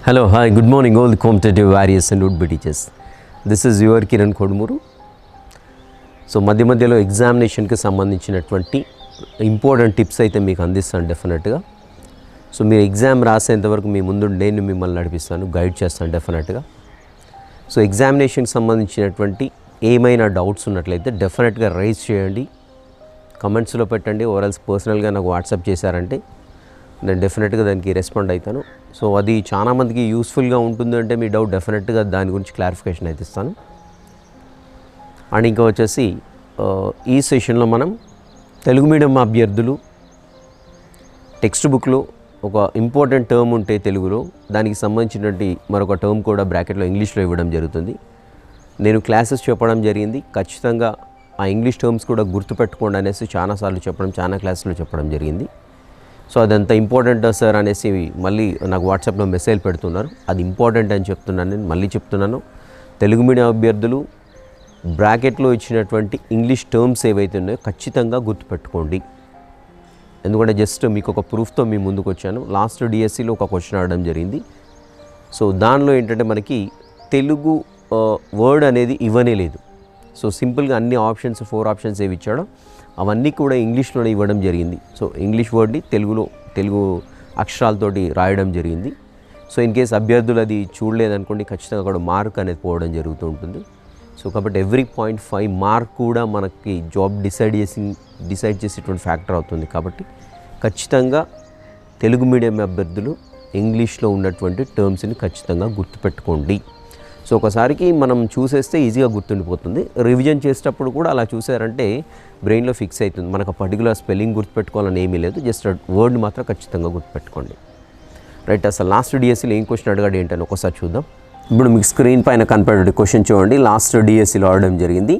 Hello, hi, good morning all the competitive warriors and would-be teachers. This is your Kiran Kodumuru. So మధ్యలో ఎగ్జామినేషన్కి సంబంధించినటువంటి important tips అయితే మీకు అందిస్తాను డెఫినెట్గా. So మీరు ఎగ్జామ్ రాసేంతవరకు మీ ముందు నేను మిమ్మల్ని నడిపిస్తాను, గైడ్ చేస్తాను డెఫినెట్గా. సో ఎగ్జామినేషన్కి సంబంధించినటువంటి ఏమైనా డౌట్స్ ఉన్నట్లయితే డెఫినెట్గా రైజ్ చేయండి, కమెంట్స్లో పెట్టండి, ఓరల్స్ పర్సనల్గా నాకు వాట్సాప్ చేశారంటే నేను డెఫినెట్గా దానికి రెస్పాండ్ అవుతాను. సో అది చాలామందికి యూస్ఫుల్గా ఉంటుంది అంటే మీ డౌట్ డెఫినెట్గా దాని గురించి క్లారిఫికేషన్ అయితే ఇస్తాను. అండ్ ఇంకా వచ్చేసి ఈ సెషన్లో మనం తెలుగు మీడియం అభ్యర్థులు టెక్స్ట్ బుక్లో ఒక ఇంపార్టెంట్ టర్మ్ ఉంటే తెలుగులో దానికి సంబంధించినటువంటి మరొక టర్మ్ కూడా బ్రాకెట్లో ఇంగ్లీష్లో ఇవ్వడం జరుగుతుంది. నేను క్లాసెస్ చెప్పడం జరిగింది, ఖచ్చితంగా ఆ ఇంగ్లీష్ టర్మ్స్ కూడా గుర్తుపెట్టుకోండి అనేసి చాలాసార్లు చెప్పడం, చాలా క్లాసులో చెప్పడం జరిగింది. సో అదంత ఇంపార్టెంట్ సార్ అనేసి మళ్ళీ నాకు వాట్సాప్లో మెసేజ్ పెడుతున్నారు. అది ఇంపార్టెంట్ అని చెప్తున్నాను, నేను మళ్ళీ చెప్తున్నాను. తెలుగు మీడియం అభ్యర్థులు బ్రాకెట్లో ఇచ్చినటువంటి ఇంగ్లీష్ టర్మ్స్ ఏవైతే ఉన్నాయో ఖచ్చితంగా గుర్తుపెట్టుకోండి. ఎందుకంటే జస్ట్ మీకు ఒక ప్రూఫ్తో మీ ముందుకు వచ్చాను. లాస్ట్ డిఎస్సిలో ఒక క్వశ్చన్ అడగడం జరిగింది. సో దానిలో ఏంటంటే మనకి తెలుగు వర్డ్ అనేది ఇవ్వనే లేదు. సో సింపుల్గా అన్ని ఆప్షన్స్ 4 ఆప్షన్స్ ఏవి ఇచ్చాడో అవన్నీ కూడా ఇంగ్లీష్లోనే ఇవ్వడం జరిగింది. సో ఇంగ్లీష్ వర్డ్ని తెలుగు అక్షరాలతోటి రాయడం జరిగింది. సో ఇన్ కేస్ అభ్యర్థులు అది చూడలేదనుకోండి, ఖచ్చితంగా అక్కడ మార్క్ అనేది పోవడం జరుగుతూ ఉంటుంది. సో కాబట్టి ఎవ్రీ 0.5 మార్క్ కూడా మనకి జాబ్ డిసైడ్ చేసేటువంటి ఫ్యాక్టర్ అవుతుంది. కాబట్టి ఖచ్చితంగా తెలుగు మీడియం అభ్యర్థులు ఇంగ్లీష్లో ఉన్నటువంటి టర్మ్స్ని ఖచ్చితంగా గుర్తుపెట్టుకోండి. సో ఒకసారికి మనం చూసేస్తే ఈజీగా గుర్తుండిపోతుంది. రివిజన్ చేసేటప్పుడు కూడా అలా చూసారంటే బ్రెయిన్లో ఫిక్స్ అవుతుంది. మనకు పర్టికులర్ స్పెల్లింగ్ గుర్తుపెట్టుకోవాలని ఏమీ లేదు, జస్ట్ వర్డ్ మాత్రం ఖచ్చితంగా గుర్తుపెట్టుకోండి. రైట్, అసలు లాస్ట్ డిఎస్సిలో ఏం క్వశ్చన్ అడగాడు ఏంటని ఒకసారి చూద్దాం. ఇప్పుడు మీకు స్క్రీన్ పైన కనపడే క్వశ్చన్ చూడండి. లాస్ట్ డిఎస్సిలో అడగడం జరిగింది.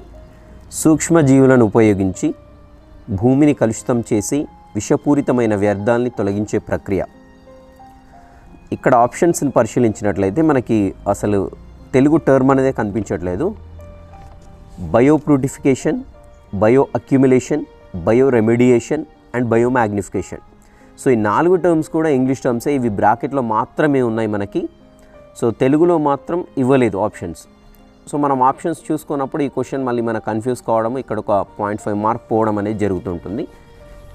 సూక్ష్మజీవులను ఉపయోగించి భూమిని కలుషితం చేసి విషపూరితమైన వ్యర్థాలని తొలగించే ప్రక్రియ. ఇక్కడ ఆప్షన్స్ని పరిశీలించినట్లయితే మనకి అసలు తెలుగు టర్మ్ అనేది కనిపించట్లేదు. Biopurification, bio accumulation, bio remediation and bio magnification. So ఈ 4 టర్మ్స్ కూడా ఇంగ్లీష్ టర్మ్సే. ఇవి బ్రాకెట్లో మాత్రమే ఉన్నాయి మనకి. సో తెలుగులో మాత్రం ఇవ్వలేదు ఆప్షన్స్. సో మనం ఆప్షన్స్ చూసుకున్నప్పుడు ఈ క్వశ్చన్ మళ్ళీ మనకు కన్ఫ్యూజ్ కావడం, ఇక్కడ ఒక 0.5 మార్క్ పోవడం అనేది జరుగుతుంటుంది.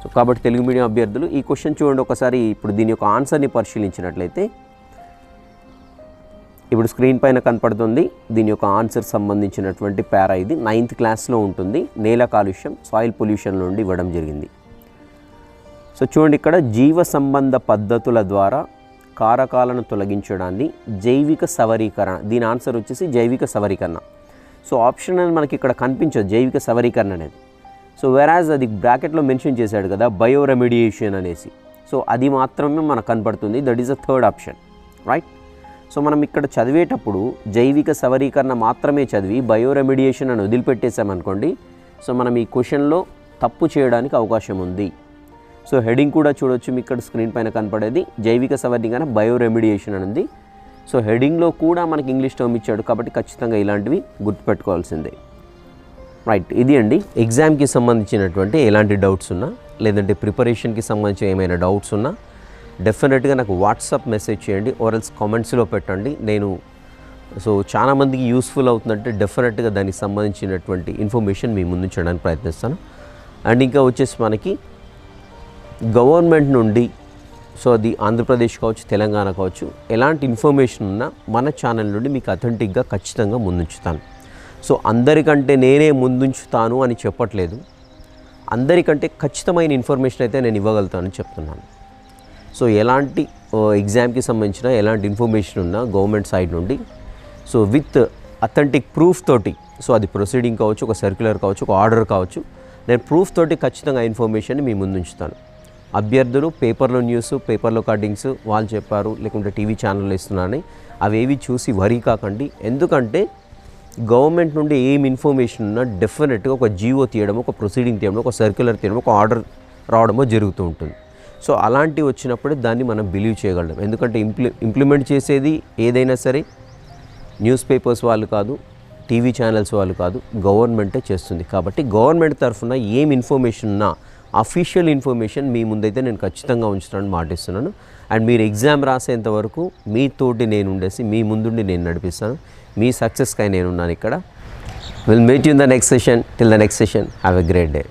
సో కాబట్టి తెలుగు మీడియం అభ్యర్థులు ఈ క్వశ్చన్ చూడండి ఒకసారి. ఇప్పుడు దీని యొక్క ఆన్సర్ని పరిశీలించినట్లయితే ఇప్పుడు స్క్రీన్ పైన కనపడుతుంది. దీని యొక్క ఆన్సర్ సంబంధించినటువంటి పారా ఇది 9th క్లాస్లో ఉంటుంది. నేల కాలుష్యం, సాయిల్ పొల్యూషన్ నుండి ఇవ్వడం జరిగింది. సో చూడండి, ఇక్కడ జీవ సంబంధ పద్ధతుల ద్వారా కారకాలను తొలగించడాన్ని జైవిక సవరీకరణ. దీని ఆన్సర్ వచ్చేసి జైవిక సవరీకరణ. సో ఆప్షన్ అనేది మనకి ఇక్కడ కనిపించదు జైవిక సవరీకరణ అనేది. సో వెరాజ్ అది బ్రాకెట్లో మెన్షన్ చేశాడు కదా బయో రెమెడియేషన్ అనేసి. సో అది మాత్రమే మనకు కనపడుతుంది. That is the third option, right. So మనం ఇక్కడ చదివేటప్పుడు జైవిక సవరీకరణ మాత్రమే చదివి బయో రెమెడియేషన్ అని వదిలిపెట్టేసామనుకోండి, సో మనం ఈ క్వశ్చన్లో తప్పు చేయడానికి అవకాశం ఉంది. సో హెడింగ్ కూడా చూడొచ్చు మీకు ఇక్కడ స్క్రీన్ పైన కనపడేది జైవిక సవరీకరణ బయో రెమెడియేషన్ అని ఉంది. సో హెడింగ్లో కూడా మనకి ఇంగ్లీష్ టర్మ్ ఇచ్చాడు కాబట్టి ఖచ్చితంగా ఇలాంటివి గుర్తుపెట్టుకోవాల్సిందే, రైట్. ఇది అండి ఎగ్జామ్కి సంబంధించినటువంటి ఎలాంటి డౌట్స్ ఉన్నా లేదంటే ప్రిపరేషన్కి సంబంధించి ఏమైనా డౌట్స్ ఉన్నా డెఫినెట్గా నాకు వాట్సాప్ మెసేజ్ చేయండి, ఓరల్స్ కామెంట్స్లో పెట్టండి. నేను సో చాలామందికి యూస్ఫుల్ అవుతుందంటే డెఫినెట్గా దానికి సంబంధించినటువంటి ఇన్ఫర్మేషన్ మీ ముందు చేయడానికి ప్రయత్నిస్తాను. అండ్ ఇంకా వచ్చేసి మనకి గవర్నమెంట్ నుండి, సో అది ఆంధ్రప్రదేశ్ కావచ్చు, తెలంగాణ కావచ్చు, ఎలాంటి ఇన్ఫర్మేషన్ ఉన్నా మన ఛానల్ నుండి మీకు అథెంటిక్గా ఖచ్చితంగా ముందుంచుతాను. సో అందరికంటే నేనే ముందుంచుతాను అని చెప్పట్లేదు, అందరికంటే ఖచ్చితమైన ఇన్ఫర్మేషన్ అయితే నేను ఇవ్వగలుగుతానని చెప్తున్నాను. సో ఎలాంటి ఎగ్జామ్కి సంబంధించిన ఎలాంటి ఇన్ఫర్మేషన్ ఉన్నా గవర్నమెంట్ సైడ్ నుండి సో విత్ అథెంటిక్ ప్రూఫ్ తోటి, సో అది ప్రొసీడింగ్ కావచ్చు, ఒక సర్క్యులర్ కావచ్చు, ఒక ఆర్డర్ కావచ్చు, నేను ప్రూఫ్ తోటి ఖచ్చితంగా ఇన్ఫర్మేషన్ని మీ ముందు ఉంచుతాను. అభ్యర్థులు పేపర్లో న్యూస్, పేపర్లో కటింగ్స్ వాళ్ళు చెప్పారు లేకుంటే టీవీ ఛానల్లో ఇస్తున్నారని అవేవి చూసి వరీ కాకండి. ఎందుకంటే గవర్నమెంట్ నుండి ఏం ఇన్ఫర్మేషన్ ఉన్నా డెఫినెట్గా ఒక జీవో తీయడమో, ఒక ప్రొసీడింగ్ తీయడమో, ఒక సర్క్యులర్ తీయడమో, ఒక ఆర్డర్ రావడమో జరుగుతూ ఉంటుంది. సో అలాంటివి వచ్చినప్పుడు దాన్ని మనం బిలీవ్ చేయగలం. ఎందుకంటే ఇంప్లిమెంట్ చేసేది ఏదైనా సరే న్యూస్ పేపర్స్ వాళ్ళు కాదు, టీవీ ఛానల్స్ వాళ్ళు కాదు, గవర్నమెంటే చేస్తుంది. కాబట్టి గవర్నమెంట్ తరఫున ఏం ఇన్ఫర్మేషన్ ఉన్నా అఫీషియల్ ఇన్ఫర్మేషన్ మీ ముందైతే నేను ఖచ్చితంగా ఉంచుతానని మాటిస్తున్నాను. అండ్ మీరు ఎగ్జామ్ రాసేంత వరకు మీతోటి నేను ఉండేసి మీ ముందుండి నేను నడిపిస్తాను. మీ సక్సెస్కై నేనున్నాను ఇక్కడ. Will meet you in the next session. Till the next session, have a great day.